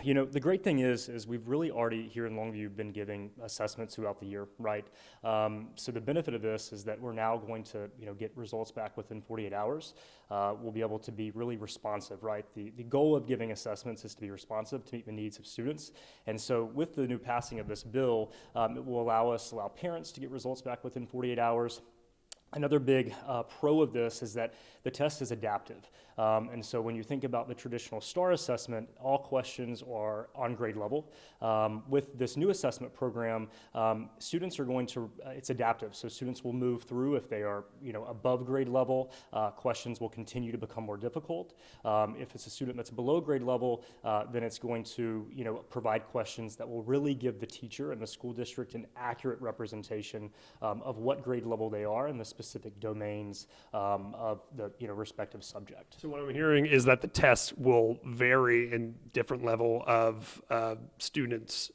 the great thing is we've really already here in Longview been giving assessments throughout the year, right? So the benefit of this is that we're now going to, get results back within 48 hours. We'll be able to be really responsive, right? The goal of giving assessments is to be responsive to meet the needs of students. And so with the new passing of this bill, it will allow parents to get results back within 48 hours. Another big pro of this is that the test is adaptive. And so when you think about the traditional STAAR assessment, all questions are on grade level. With this new assessment program, students are going to, it's adaptive. So students will move through if they are, above grade level, questions will continue to become more difficult. If it's a student that's below grade level, then it's going to, provide questions that will really give the teacher and the school district an accurate representation of what grade level they are in the specific domains of the respective subject. So what I'm hearing is that the tests will vary in different level of students'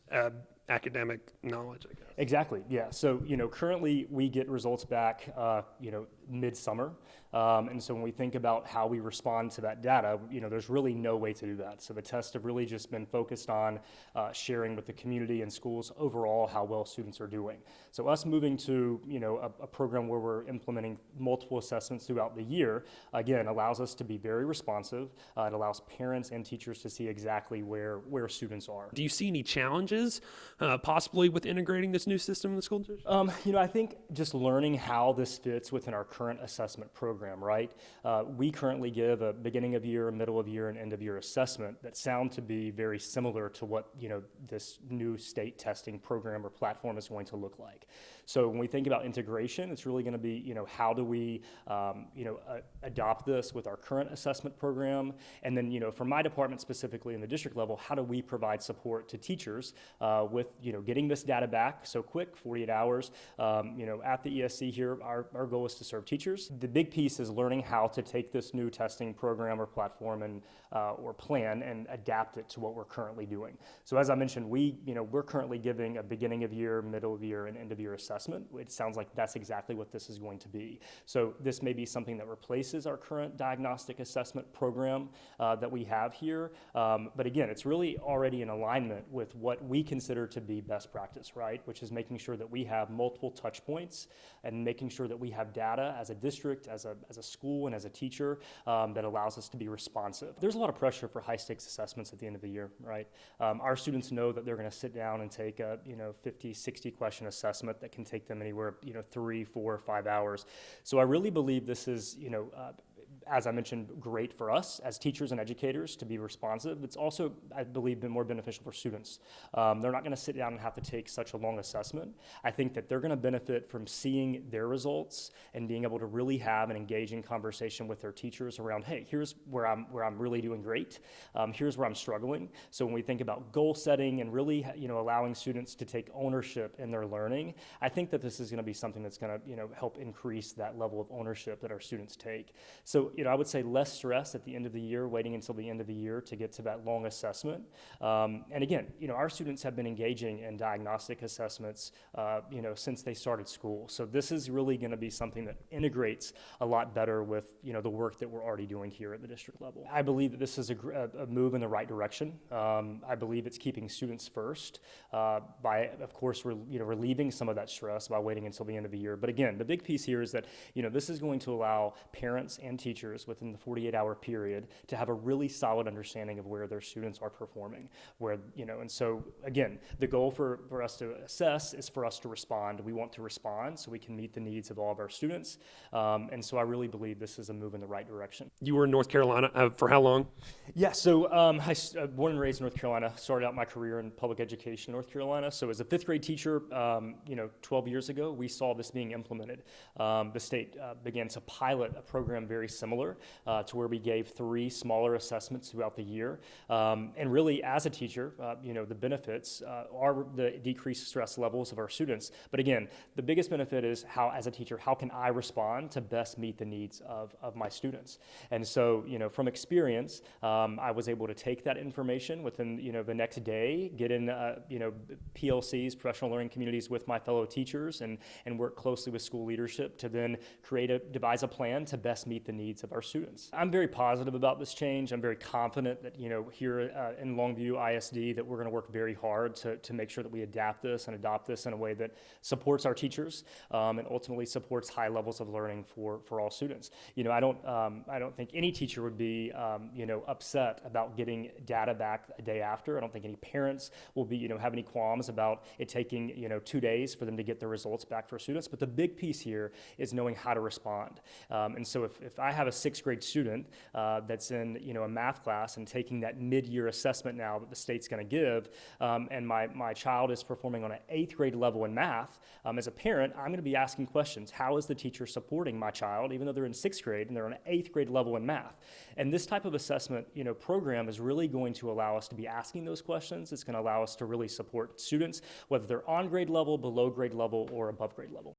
academic knowledge, I guess. Exactly, yeah. So, currently we get results back, midsummer. And so when we think about how we respond to that data, there's really no way to do that. So the tests have really just been focused on sharing with the community and schools overall how well students are doing. So us moving to, a program where we're implementing multiple assessments throughout the year, again, allows us to be very responsive. It allows parents and teachers to see exactly where students are. Do you see any challenges possibly with integrating this new system in the school district? I think just learning how this fits within our current assessment program, right? We currently give a beginning of year, middle of year, and end of year assessment that sound to be very similar to what, this new state testing program or platform is going to look like. So when we think about integration, it's really going to be, how do we, adopt this with our current assessment program? And then, for my department specifically in the district level, how do we provide support to teachers with, getting this data back so quick, 48 hours. At the ESC here, our goal is to serve teachers. The big piece is learning how to take this new testing program or platform and or plan and adapt it to what we're currently doing. So as I mentioned, we're currently giving a beginning of year, middle of year, and end of year assessment. It sounds like that's exactly what this is going to be. So this may be something that replaces our current diagnostic assessment program that we have here. But again, it's really already in alignment with what we consider to be best practice, right? Which is making sure that we have multiple touch points and making sure that we have data as a district, as a school, and as a teacher that allows us to be responsive. There's a lot of pressure for high stakes assessments at the end of the year, right? Our students know that they're going to sit down and take a 50, 60 question assessment that can take them anywhere 3, 4, 5 hours. So I really believe this is as I mentioned, great for us as teachers and educators to be responsive. It's also, I believe, been more beneficial for students. They're not going to sit down and have to take such a long assessment. I think that they're going to benefit from seeing their results and being able to really have an engaging conversation with their teachers around, hey, here's where I'm really doing great. Here's where I'm struggling. So when we think about goal setting and really, allowing students to take ownership in their learning, I think that this is going to be something that's going to, help increase that level of ownership that our students take. So, I would say less stress at the end of the year, waiting until the end of the year to get to that long assessment. And again, our students have been engaging in diagnostic assessments, since they started school. So this is really going to be something that integrates a lot better with, the work that we're already doing here at the district level. I believe that this is a move in the right direction. I believe it's keeping students first by, of course, relieving some of that stress by waiting until the end of the year. But again, the big piece here is that, this is going to allow parents and teachers within the 48-hour period to have a really solid understanding of where their students are performing, and so again, the goal for us to assess is for us to respond. We want to respond so we can meet the needs of all of our students, and so I really believe this is a move in the right direction. You were in North Carolina for how long? Yeah, so I born and raised in North Carolina, started out my career in public education in North Carolina. So as a fifth grade teacher, 12 years ago, we saw this being implemented. The state began to pilot a program very similar to where we gave 3 smaller assessments throughout the year. And really, as a teacher, the benefits are the decreased stress levels of our students. But again, the biggest benefit is as a teacher, how can I respond to best meet the needs of my students? And so, from experience, I was able to take that information within, the next day, get in, PLCs, professional learning communities with my fellow teachers and work closely with school leadership to then devise a plan to best meet the needs needs of our students. I'm very positive about this change. I'm very confident that, here in Longview ISD that we're going to work very hard to make sure that we adapt this and adopt this in a way that supports our teachers and ultimately supports high levels of learning for all students. I don't think any teacher would be, upset about getting data back a day after. I don't think any parents will be, have any qualms about it taking, 2 days for them to get the results back for students. But the big piece here is knowing how to respond. And so if I have a 6th grade student that's in, a math class and taking that mid-year assessment now that the state's going to give, and my child is performing on an 8th grade level in math, as a parent, I'm going to be asking questions. How is the teacher supporting my child, even though they're in 6th grade and they're on an 8th grade level in math? And this type of assessment, program is really going to allow us to be asking those questions. It's going to allow us to really support students, whether they're on grade level, below grade level, or above grade level.